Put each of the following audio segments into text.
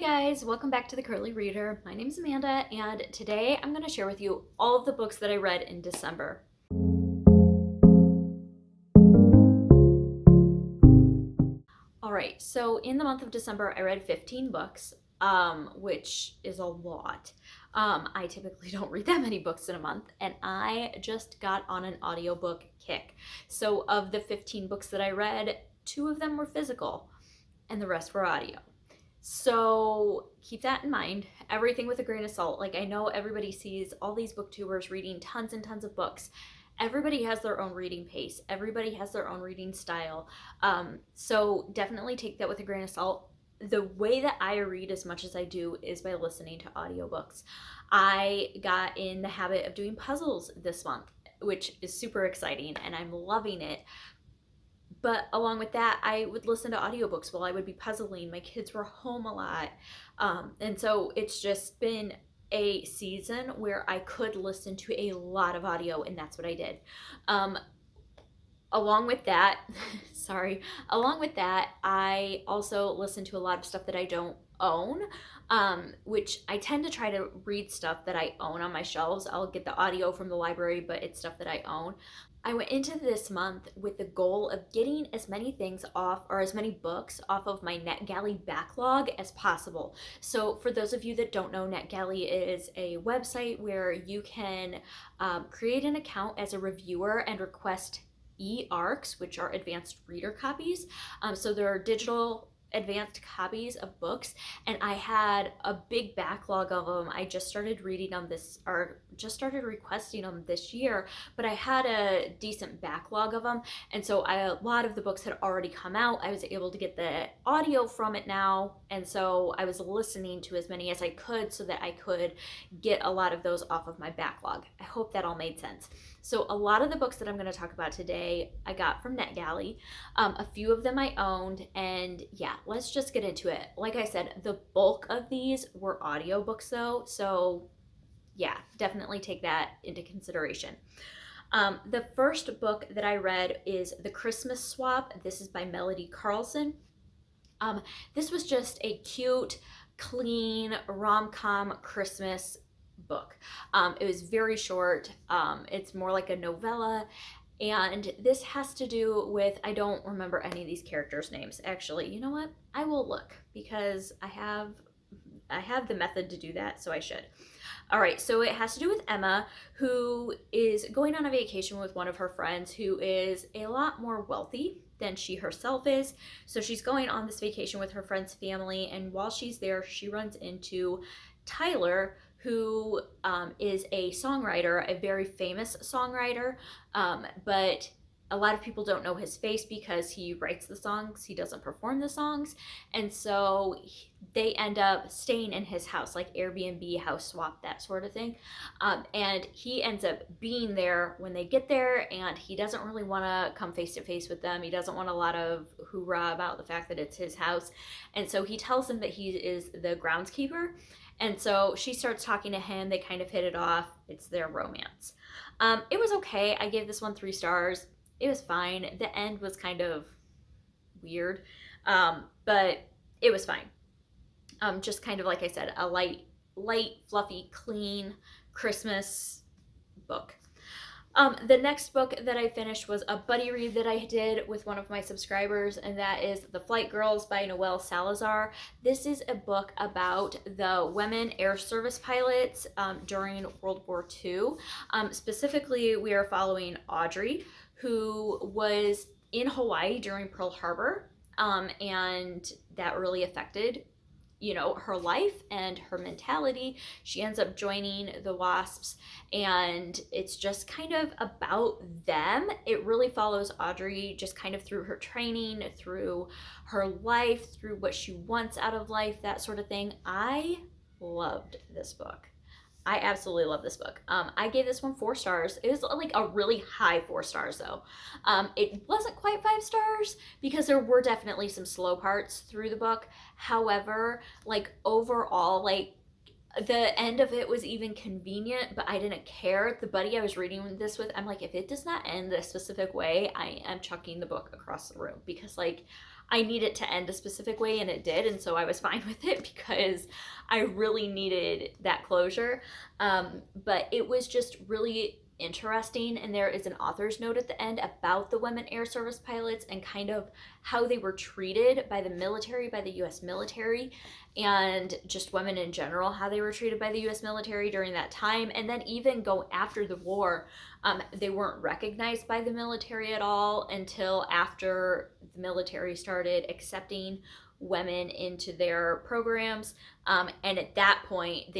Hey guys, welcome back to the Curly Reader. My name is Amanda, and today I'm going to share with you all of the books that I read in December. Alright, so in the month of December, I read 15 books, which is a lot. I typically don't read that many books in a month, and I just got on an audiobook kick. So of the 15 books that I read, 2 of them were physical, and the rest were audio. So keep that in mind, everything with a grain of salt. Like, I know everybody sees all these booktubers reading tons and tons of books. Everybody has their own reading pace. Everybody has their own reading style. So definitely take that with a grain of salt. The way that I read as much as I do is by listening to audiobooks. I got in the habit of doing puzzles this month, which is super exciting, and I'm loving it. But along with that, I would listen to audiobooks while I would be puzzling. My kids were home a lot. And so it's just been a season where I could listen to a lot of audio, and that's what I did. Along with that, I also listen to a lot of stuff that I don't own, which I tend to try to read stuff that I own on my shelves. I'll get the audio from the library, but it's stuff that I own. I went into this month with the goal of getting as many things off, or as many books off of my NetGalley backlog as possible. So for those of you that don't know, NetGalley is a website where you can create an account as a reviewer and request e-ARCs, which are advanced reader copies. So there are digital advanced copies of books, and I had a big backlog of them. I just started reading them just started requesting them this year, but I had a decent backlog of them, and so a lot of the books had already come out. I was able to get the audio from it now, and so I was listening to as many as I could so that I could get a lot of those off of my backlog. I hope that all made sense. So a lot of the books that I'm going to talk about today I got from NetGalley. A few of them I owned, and yeah, let's just get into it. Like I said, the bulk of these were audiobooks though, so yeah, definitely take that into consideration. The first book that I read is The Christmas Swap. This is by Melody Carlson. This was just a cute, clean, rom-com Christmas book. It was very short. It's more like a novella. And this has to do with, I don't remember any of these characters' names. Actually, you know what? I will look because I have the method to do that, so I should. All right, so it has to do with Emma, who is going on a vacation with one of her friends who is a lot more wealthy than she herself is. So she's going on this vacation with her friend's family, and while she's there, she runs into Tyler, who is a songwriter, a very famous songwriter, but a lot of people don't know his face because he writes the songs, he doesn't perform the songs, and so they end up staying in his house, like Airbnb, house swap, that sort of thing. And he ends up being there when they get there, and he doesn't really want to come face to face with them. He doesn't want a lot of hoorah about the fact that it's his house, and so he tells them that he is the groundskeeper. And so she starts talking to him. They kind of hit it off. It's their romance. It was okay. I gave this one 3 stars. It was fine. The end was kind of weird, but it was fine. Just kind of, like I said, a light, fluffy, clean Christmas book. The next book that I finished was a buddy read that I did with one of my subscribers, and that is The Flight Girls by Noelle Salazar. This is a book about the women air service pilots during World War II. Specifically, we are following Audrey, who was in Hawaii during Pearl Harbor, and that really affected her life and her mentality. She ends up joining the WASPs, and it's just kind of about them. It really follows Audrey just kind of through her training, through her life, through what she wants out of life, that sort of thing. I loved this book. I absolutely love this book. I gave this one 4 stars. It was like a really high 4 stars though. It wasn't quite 5 stars because there were definitely some slow parts through the book. However, like overall, like the end of it was even convenient, but I didn't care. The buddy I was reading this with, I'm like, if it does not end this specific way, I am chucking the book across the room because like I need it to end a specific way, and it did, and so I was fine with it because I really needed that closure. But it was just really interesting, and there is an author's note at the end about the women air service pilots and kind of how they were treated by the military, by the US military, and just women in general, how they were treated by the US military during that time. And then even go after the war, they weren't recognized by the military at all until after the military started accepting women into their programs. And at that point,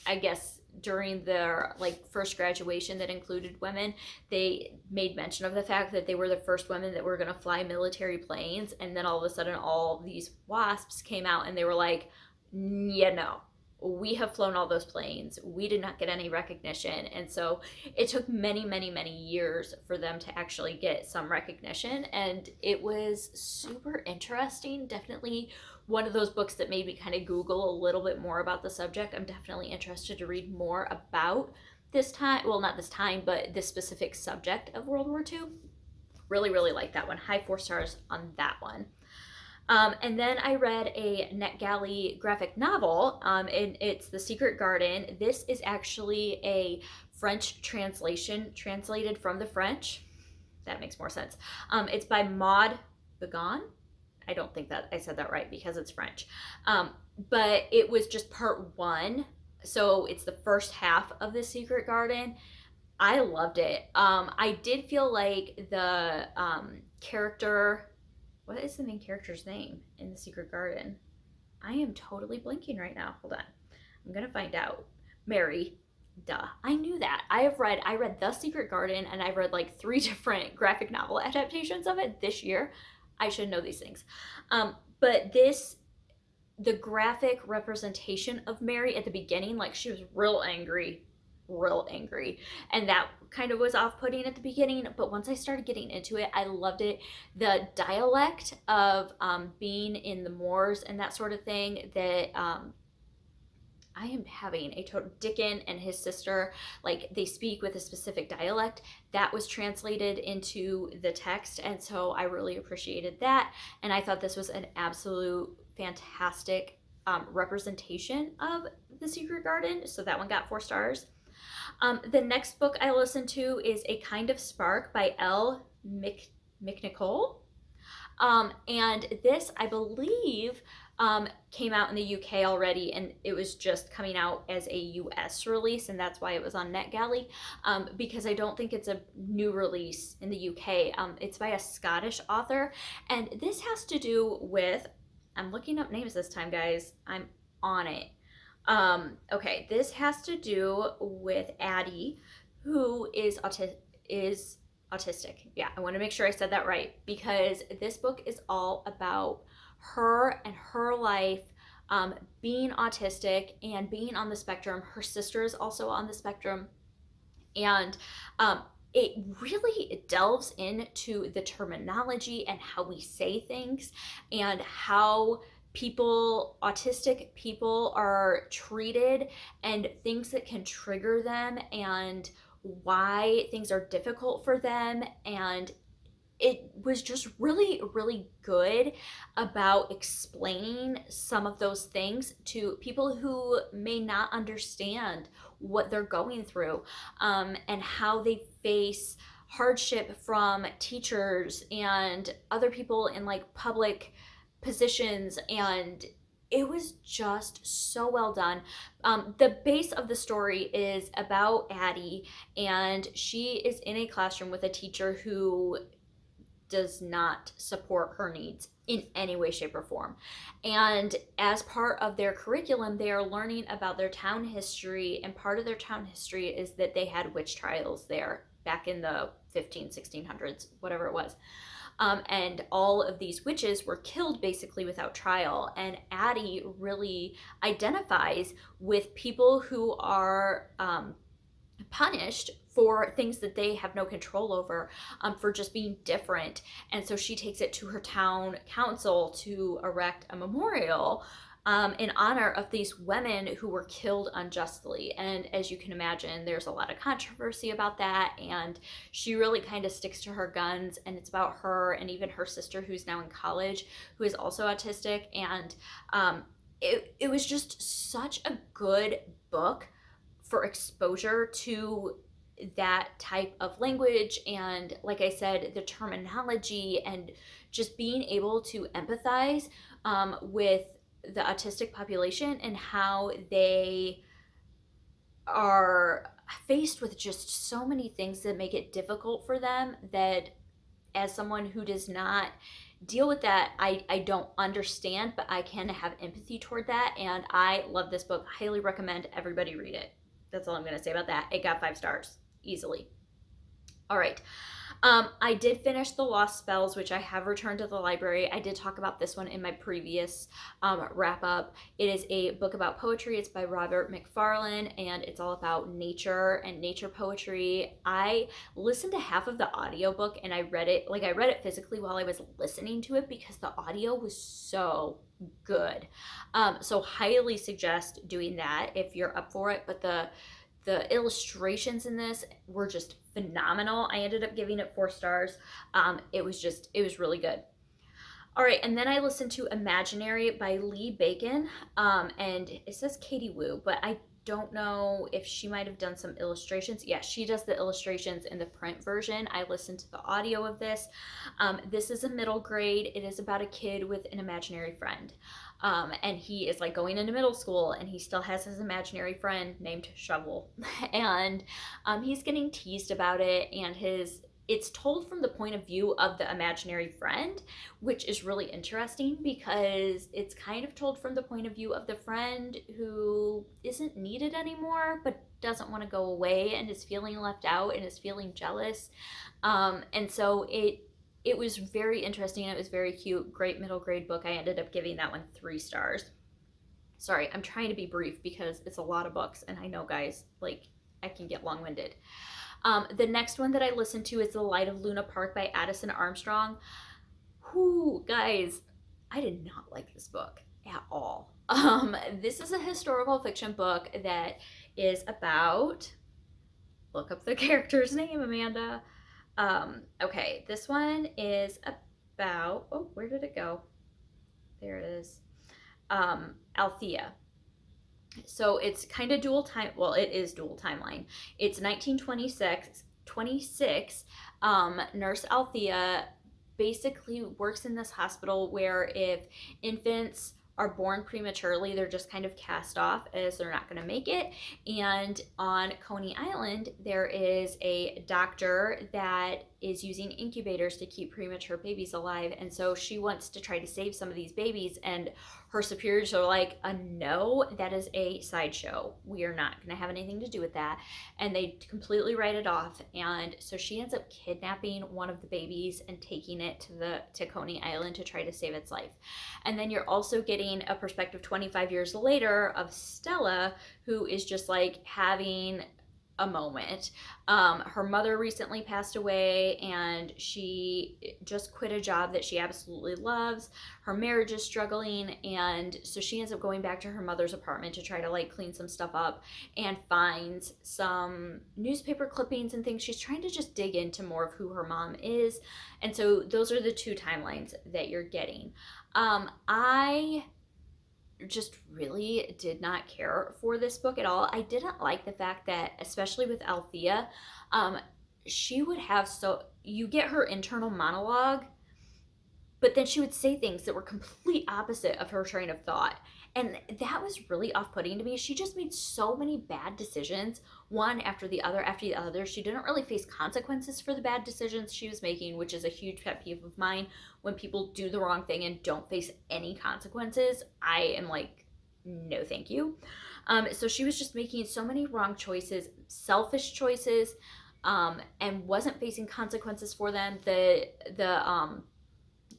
I guess, during their first graduation that included women, they made mention of the fact that they were the first women that were going to fly military planes. And then all of a sudden, all these WASPs came out and they were like, yeah, no, we have flown all those planes. We did not get any recognition. And so it took many, many, many years for them to actually get some recognition. And it was super interesting. Definitely one of those books that made me kind of Google a little bit more about the subject. I'm definitely interested to read more about this time. Well, not this time, but this specific subject of World War II. Really, really like that one. High 4 stars on that one. And then I read a NetGalley graphic novel, and it's The Secret Garden. This is actually a French translation, translated from the French. That makes more sense. It's by Maud Begon. I don't think that I said that right because it's French. But it was just part 1. So it's the first half of The Secret Garden. I loved it. I did feel like the character... What is the main character's name in The Secret Garden? I am totally blanking right now. Hold on. I'm going to find out. Mary. Duh. I knew that. I read The Secret Garden, and I've read 3 different graphic novel adaptations of it this year. I should know these things. But the graphic representation of Mary at the beginning, she was real angry. And that kind of was off-putting at the beginning, but once I started getting into it, I loved it. The dialect of being in the moors and that sort of thing, that I am having a total... Dickon and his sister, they speak with a specific dialect that was translated into the text, and so I really appreciated that, and I thought this was an absolute fantastic representation of The Secret Garden, so that one got 4 stars. The next book I listened to is A Kind of Spark by Elle McNicol. And this, I believe, came out in the UK already, and it was just coming out as a US release, and that's why it was on NetGalley, because I don't think it's a new release in the UK. It's by a Scottish author, and this has to do with... I'm looking up names this time, guys. I'm on it. Okay, this has to do with Addie, who is autistic. Yeah, I want to make sure I said that right, because this book is all about her and her life, being autistic and being on the spectrum. Her sister is also on the spectrum, and it really delves into the terminology and how we say things and how autistic people are treated, and things that can trigger them, and why things are difficult for them. And it was just really, really good about explaining some of those things to people who may not understand what they're going through, and how they face hardship from teachers and other people in public positions, and it was just so well done. The base of the story is about Addie, and she is in a classroom with a teacher who does not support her needs in any way, shape, or form. And as part of their curriculum, they are learning about their town history, and part of their town history is that they had witch trials there back in the 1600s, whatever it was. And all of these witches were killed basically without trial. And Addie really identifies with people who are punished for things that they have no control over, for just being different. And so she takes it to her town council to erect a memorial in honor of these women who were killed unjustly. And as you can imagine, there's a lot of controversy about that. And she really kind of sticks to her guns. And it's about her and even her sister, who's now in college, who is also autistic. And it was just such a good book for exposure to that type of language, and like I said, the terminology, and just being able to empathize with the autistic population and how they are faced with just so many things that make it difficult for them, that as someone who does not deal with that, I don't understand, but I can have empathy toward that. And I love this book. Highly recommend everybody read it. That's all I'm going to say about that. It got 5 stars easily. All right. I did finish The Lost Spells, which I have returned to the library. I did talk about this one in my previous wrap up. It is a book about poetry. It's by Robert McFarlane, and it's all about nature and nature poetry. I listened to half of the audiobook, and I read it physically while I was listening to it because the audio was so good. So highly suggest doing that if you're up for it. But the illustrations in this were just phenomenal. I ended up giving it 4 stars. It was really good. All right, and then I listened to Imaginary by Lee Bacon, and it says Katie Wu, but I don't know if she might have done some illustrations. Yeah, she does the illustrations in the print version. I listened to the audio of this. This is a middle grade. It is about a kid with an imaginary friend. And he is like going into middle school, and he still has his imaginary friend named Shovel. And he's getting teased about it, and it's told from the point of view of the imaginary friend, which is really interesting because it's kind of told from the point of view of the friend who isn't needed anymore, but doesn't want to go away and is feeling left out and is feeling jealous. And so it was very interesting. It was very cute. Great middle grade book. I ended up giving that one 3 stars. Sorry, I'm trying to be brief because it's a lot of books, and I know, guys, like, I can get long-winded. The next one that I listened to is The Light of Luna Park by Addison Armstrong. Whoo, guys, I did not like this book at all. This is a historical fiction book that is about, look up the character's name, Amanda. Okay, this one is about, oh, where did it go? There it is. Althea. So it's kind of dual time. Well, it is dual timeline. It's 1926. Nurse Althea basically works in this hospital where if infants are born prematurely, they're just kind of cast off as they're not going to make it. And on Coney Island, there is a doctor that is using incubators to keep premature babies alive. And so she wants to try to save some of these babies, and her superiors are like, no, that is a sideshow. We are not going to have anything to do with that. And they completely write it off. And so she ends up kidnapping one of the babies and taking it to Coney Island to try to save its life. And then you're also getting a perspective 25 years later of Stella, who is just like having a moment. Her mother recently passed away, and she just quit a job that she absolutely loves. Her marriage is struggling, and so she ends up going back to her mother's apartment to try to like clean some stuff up, and finds some newspaper clippings and things. She's trying to just dig into more of who her mom is. And so those are the 2 timelines that you're getting. I just really did not care for this book at all. I didn't like the fact that, especially with Althea, she would have, so you get her internal monologue, but then she would say things that were complete opposite of her train of thought. And that was really off-putting to me. She just made so many bad decisions, one after the other after the other. She didn't really face consequences for the bad decisions she was making, which is a huge pet peeve of mine. When people do the wrong thing and don't face any consequences, I am like, no thank you. So she was just making so many wrong choices, selfish choices, and wasn't facing consequences for them. The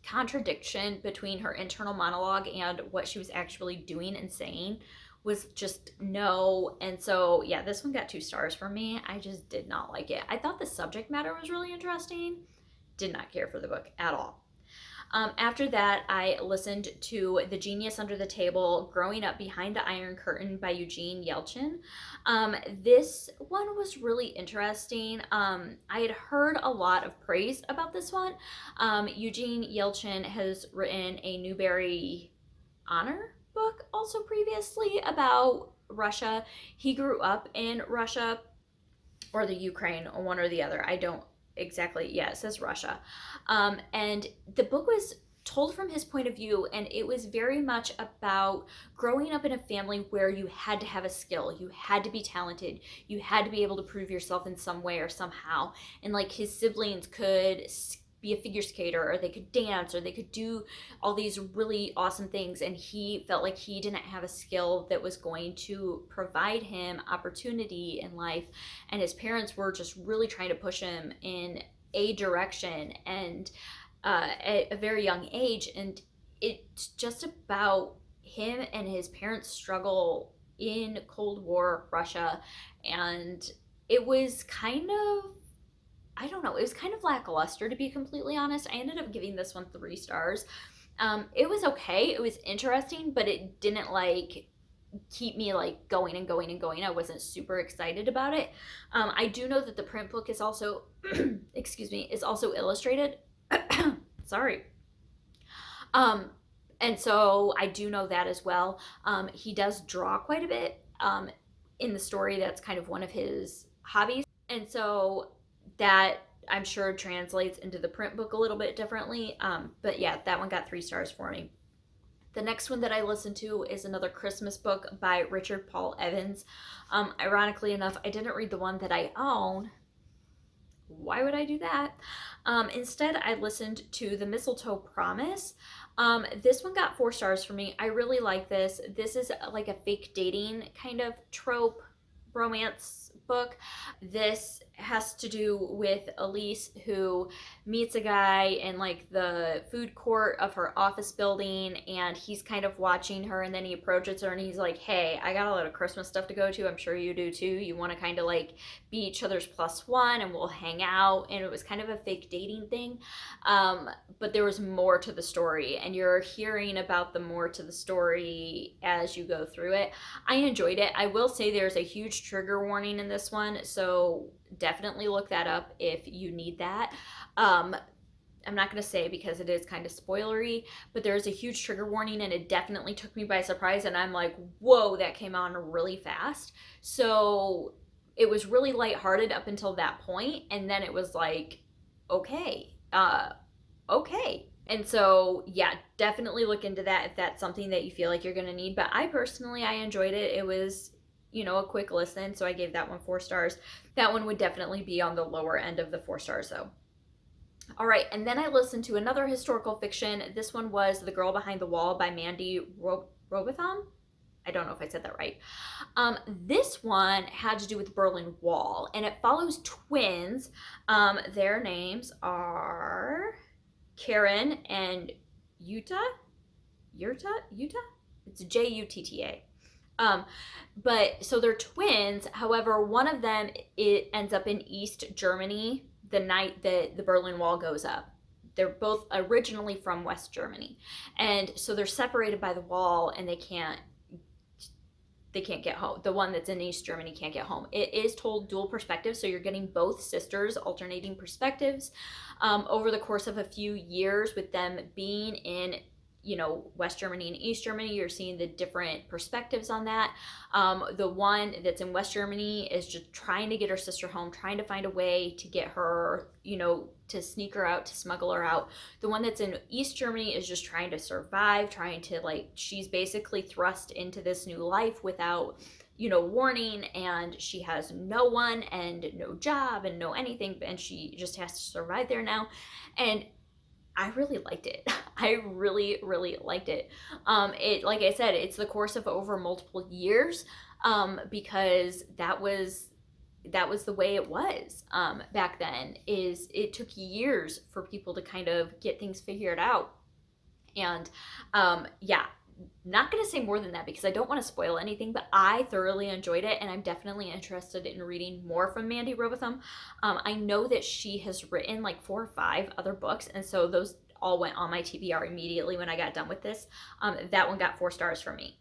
contradiction between her internal monologue and what she was actually doing and saying was just no. And so yeah, this one got 2 stars for me. I just did not like it. I thought the subject matter was really interesting. Did not care for the book at all. After that, I listened to The Genius Under the Table, Growing Up Behind the Iron Curtain by Eugene Yelchin. This one was really interesting. I had heard a lot of praise about this one. Eugene Yelchin has written a Newbery Honor book also previously about Russia. He grew up in Russia or the Ukraine, or one or the other. I don't exactly, yeah, it says Russia. And the book was told from his point of view, and it was very much about growing up in a family where you had to have a skill, you had to be talented, you had to be able to prove yourself in some way or somehow. And like his siblings could be a figure skater, or they could dance, or they could do all these really awesome things, and he felt like he didn't have a skill that was going to provide him opportunity in life, and his parents were just really trying to push him in a direction, and at a very young age. And it's just about him and his parents' struggle in Cold War Russia, and it was kind of, I don't know, it was kind of lackluster, to be completely honest. I ended up giving this one 3 stars. It was okay, it was interesting, but it didn't like keep me like going and going and going. I wasn't super excited about it. I do know that the print book is also, excuse me, is also illustrated. Sorry. And so I do know that as well. He does draw quite a bit in the story. That's kind of one of his hobbies. And so that, I'm sure, translates into the print book a little bit differently. But yeah, that one got 3 stars for me. The next one that I listened to is another Christmas book by Richard Paul Evans. Ironically enough, I didn't read the one that I own. Why would I do that? Instead, I listened to The Mistletoe Promise. This one got 4 stars for me. I really like this. This is like a fake dating kind of trope romance book. This has to do with Elise, who meets a guy in like the food court of her office building, and he's kind of watching her, and then he approaches her and he's like, hey, I got a lot of Christmas stuff to go to, I'm sure you do too, you want to kind of like be each other's +1 and we'll hang out. And it was kind of a fake dating thing, but there was more to the story, and you're hearing about the more to the story as you go through it. I enjoyed it. I will say there's a huge trigger warning in this one, so definitely look that up if you need that. I'm not going to say because it is kind of spoilery, but there's a huge trigger warning, and it definitely took me by surprise, and I'm like, whoa, that came on really fast. So it was really lighthearted up until that point, and then it was like, okay. And so, yeah, definitely look into that if that's something that you feel like you're going to need. But I personally, I enjoyed it. It was, you know, a quick listen, so I gave that one 4 stars. That one would definitely be on the lower end of the 4 stars though. All right, and then I listened to another historical fiction. This one was The Girl Behind the Wall by Mandy Robotham. I don't know if I said that right. This one had to do with the Berlin Wall, and it follows twins. Their names are Karen and Yuta. It's Jutta. But so they're twins. However, one of them, it ends up in East Germany the night that the Berlin Wall goes up. They're both originally from West Germany, and so they're separated by the wall, and they can't get home. The one that's in East Germany can't get home. It is told dual perspective, so you're getting both sisters alternating perspectives over the course of a few years, with them being in, you know, West Germany and East Germany. You're seeing the different perspectives on that. The one that's in West Germany is just trying to get her sister home, trying to find a way to get her, you know, to sneak her out, to smuggle her out. The one that's in East Germany is just trying to survive, trying to, like, she's basically thrust into this new life without, you know, warning, and she has no one and no job and no anything, and she just has to survive there now. And I really liked it. I really, really liked it. It, like I said, it's the course of over multiple years, because that was the way it was back then. Is it took years for people to kind of get things figured out. And yeah, not going to say more than that because I don't want to spoil anything, but I thoroughly enjoyed it, and I'm definitely interested in reading more from Mandy Robotham. I know that she has written like 4 or 5 other books, and so those all went on my TBR immediately when I got done with this. That one got 4 stars from me.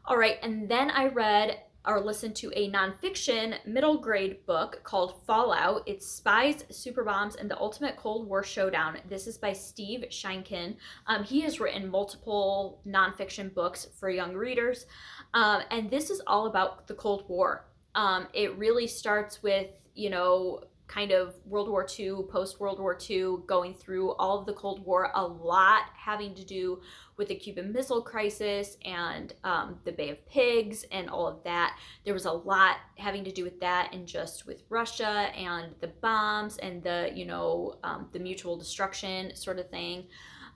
All right, and then I read or listened to a nonfiction middle grade book called Fallout. It's Spies, Super Bombs, and the Ultimate Cold War Showdown. This is by Steve Sheinkin. He has written multiple nonfiction books for young readers, and this is all about the Cold War. It really starts with, kind of World War II, post-World War II, going through all of the Cold War, a lot having to do with the Cuban Missile Crisis and the Bay of Pigs and all of that. There was a lot having to do with that, and just with Russia and the bombs and the, the mutual destruction sort of thing.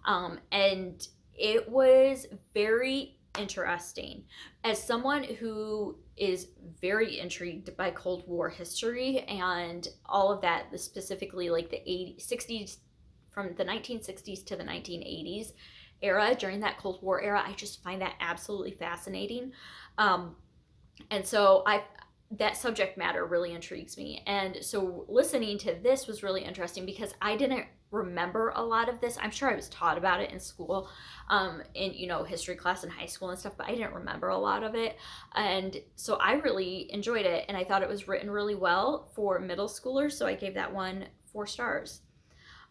And it was very interesting. As someone who is very intrigued by Cold War history and all of that, specifically like the 60s, from the 1960s to the 1980s era, during that Cold War era, I just find that absolutely fascinating. And so that subject matter really intrigues me. And so listening to this was really interesting because I didn't remember a lot of this. I'm sure I was taught about it in school, in history class in high school and stuff, but I didn't remember a lot of it. And so I really enjoyed it, and I thought it was written really well for middle schoolers, so I gave that one 4 stars.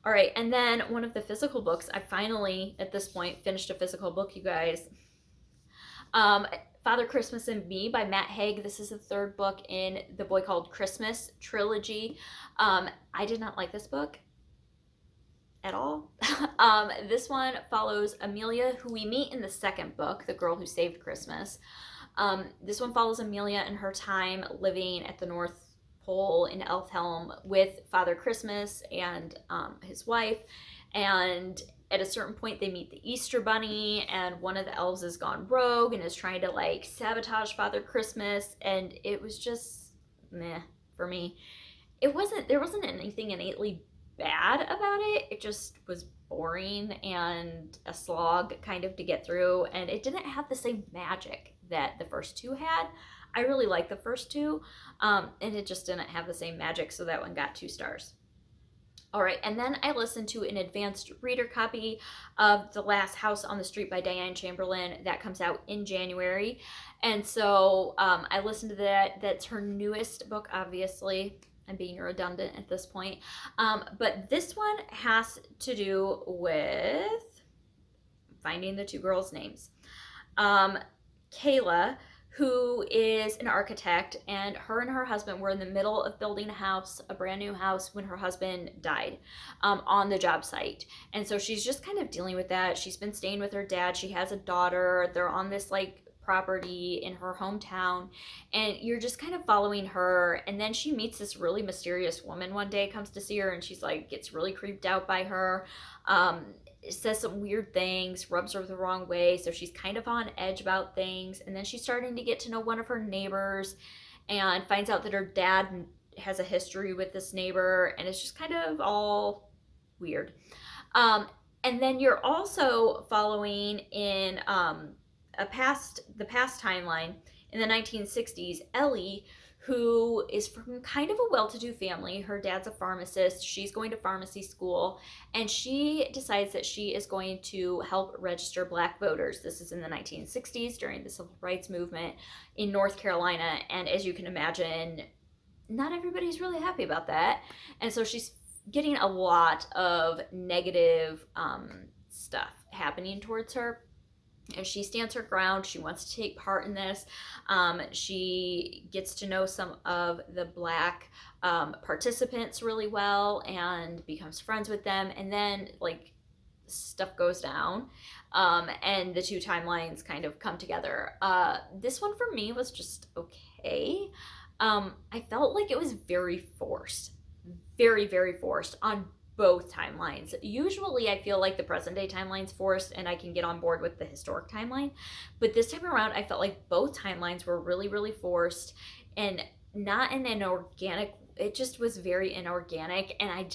All right, and then one of the physical books, I finally at this point finished a physical book, you guys. Father Christmas and Me by Matt Haig. This is the 3rd book in the Boy Called Christmas trilogy. I did not like this book at all. This one follows Amelia, who we meet in the 2nd book, The Girl Who Saved Christmas. This one follows Amelia and her time living at the North Pole in Elfhelm with Father Christmas and his wife. And at a certain point, they meet the Easter Bunny, and one of the elves has gone rogue and is trying to sabotage Father Christmas. And it was just meh for me. There wasn't anything innately bad about it. It just was boring and a slog kind of to get through, and it didn't have the same magic that the first 2 had. I really liked the first 2, and it just didn't have the same magic, so that one got 2 stars. All right, and then I listened to an advanced reader copy of The Last House on the Street by Diane Chamberlain. That comes out in January, and so I listened to that. That's her newest book, obviously. I'm being redundant at this point. But this one has to do with finding the 2 girls' names. Kayla, who is an architect, and her husband were in the middle of building a brand new house, when her husband died on the job site. And so she's just kind of dealing with that. She's been staying with her dad. She has a daughter. They're on this property in her hometown, and you're just kind of following her. And then she meets this really mysterious woman one day, comes to see her, and she's gets really creeped out by her, says some weird things, rubs her the wrong way, so she's kind of on edge about things. And then she's starting to get to know one of her neighbors and finds out that her dad has a history with this neighbor, and it's just kind of all weird. And then you're also following in the past timeline in the 1960s, Ellie, who is from kind of a well-to-do family. Her dad's a pharmacist. She's going to pharmacy school, and she decides that she is going to help register Black voters. This is in the 1960s during the Civil Rights Movement in North Carolina, and as you can imagine, not everybody's really happy about that. And so she's getting a lot of negative stuff happening towards her. And she stands her ground. She wants to take part in this. She gets to know some of the Black participants really well and becomes friends with them. And then stuff goes down, and the 2 timelines kind of come together. This one for me was just okay. I felt like it was very forced, very, very forced on both timelines. Usually I feel like the present day timeline's forced and I can get on board with the historic timeline, but this time around I felt like both timelines were really, really forced and not in an organic. It just was very inorganic, and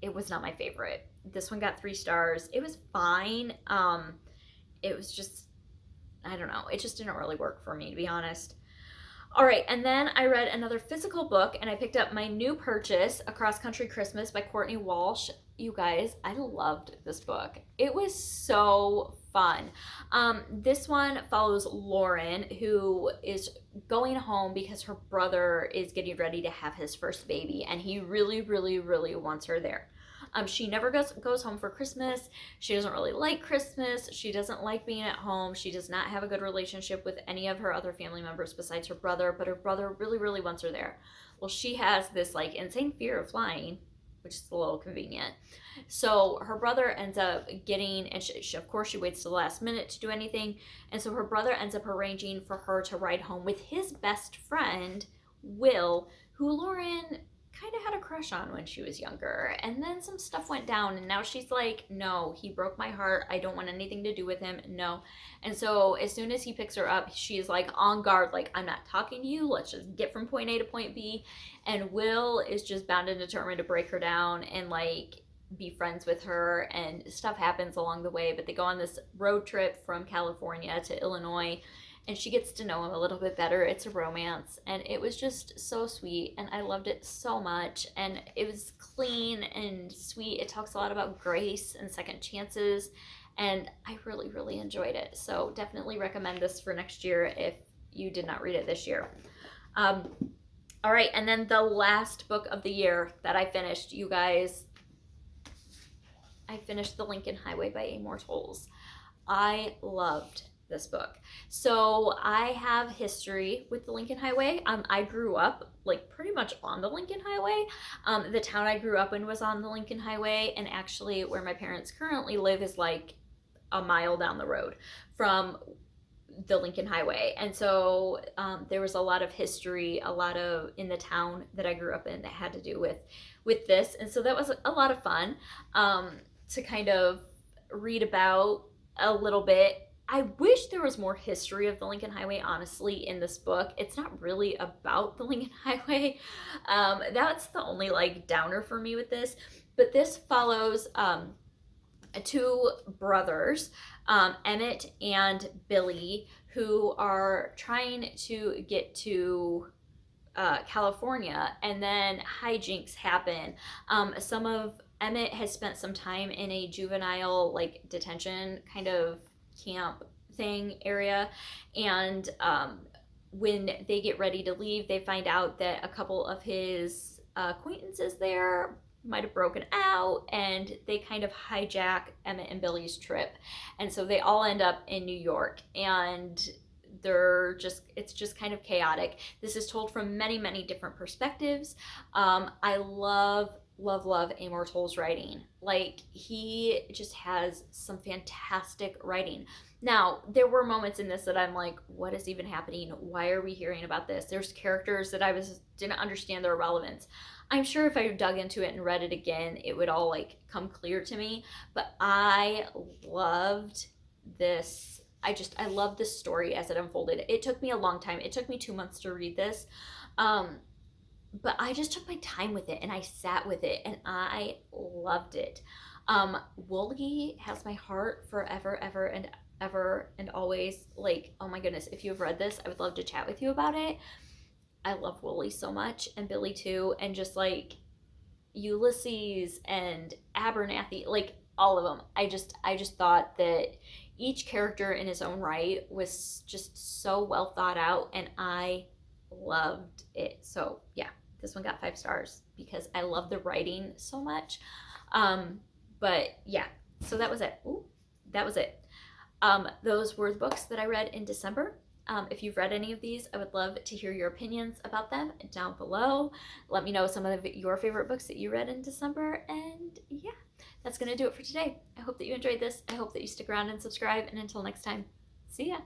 it was not my favorite. This one got 3 stars. It was fine. It was just, I don't know, it just didn't really work for me, to be honest. All right, and then I read another physical book, and I picked up my new purchase, A Cross Country Christmas by Courtney Walsh. You guys, I loved this book. It was so fun. This one follows Lauren, who is going home because her brother is getting ready to have his first baby, and he really, really, really wants her there. She never goes home for Christmas. She doesn't really like Christmas. She doesn't like being at home. She does not have a good relationship with any of her other family members besides her brother, but her brother really, really wants her there. Well, she has this like insane fear of flying, which is a little convenient. So her brother ends up getting, and she, of course, she waits to the last minute to do anything. And so her brother ends up arranging for her to ride home with his best friend, Will, who Lauren kind of had a crush on when she was younger. And then some stuff went down, and now she's like, no, he broke my heart. I don't want anything to do with him. No. And so as soon as he picks her up, she's like on guard, like, I'm not talking to you. Let's just get from point A to point B. And Will is just bound and determined to break her down and like be friends with her, and stuff happens along the way. But they go on this road trip from California to Illinois, and she gets to know him a little bit better. It's a romance, and it was just so sweet, and I loved it so much. And it was clean and sweet. It talks a lot about grace and second chances, and I really, really enjoyed it. So definitely recommend this for next year if you did not read it this year. All right, and then the last book of the year that I finished, you guys, I finished The Lincoln Highway by Amor Towles. I loved this book. So I have history with the Lincoln Highway. I grew up like pretty much on the Lincoln Highway. The town I grew up in was on the Lincoln Highway, and actually where my parents currently live is like a mile down the road from the Lincoln Highway. And so there was a lot of history, a lot of in the town that I grew up in that had to do with this. And so that was a lot of fun to kind of read about a little bit. I wish there was more history of the Lincoln Highway, honestly, in this book. It's not really about the Lincoln Highway. That's the only like downer for me with this. But this follows two brothers, Emmett and Billy, who are trying to get to California, and then hijinks happen. Some of Emmett has spent some time in a juvenile like detention kind of camp thing area, and when they get ready to leave, they find out that a couple of his acquaintances there might have broken out, and they kind of hijack Emmett and Billy's trip, and so they all end up in New York, and it's just kind of chaotic. This is told from many different perspectives. I love Amor Towles' writing. Like, he just has some fantastic writing. Now, there were moments in this that I'm like, what is even happening? Why are we hearing about this? There's characters that I didn't understand their relevance. I'm sure if I dug into it and read it again, it would all like come clear to me. But I loved this. I loved this story as it unfolded. It took me a long time. It took me 2 months to read this. But I just took my time with it, and I sat with it, and I loved it. Wooly has my heart forever, ever and always. Like, oh my goodness, if you've read this, I would love to chat with you about it. I love Wooly so much, and Billy too, and just like Ulysses and Abernathy, like all of them. I just thought that each character in his own right was just so well thought out, and I loved it. So yeah, this one got 5 stars because I love the writing so much. But yeah, so that was it. That was it. Those were the books that I read in December. If you've read any of these, I would love to hear your opinions about them down below. Let me know some of your favorite books that you read in December. And yeah, that's going to do it for today. I hope that you enjoyed this. I hope that you stick around and subscribe. And until next time, see ya.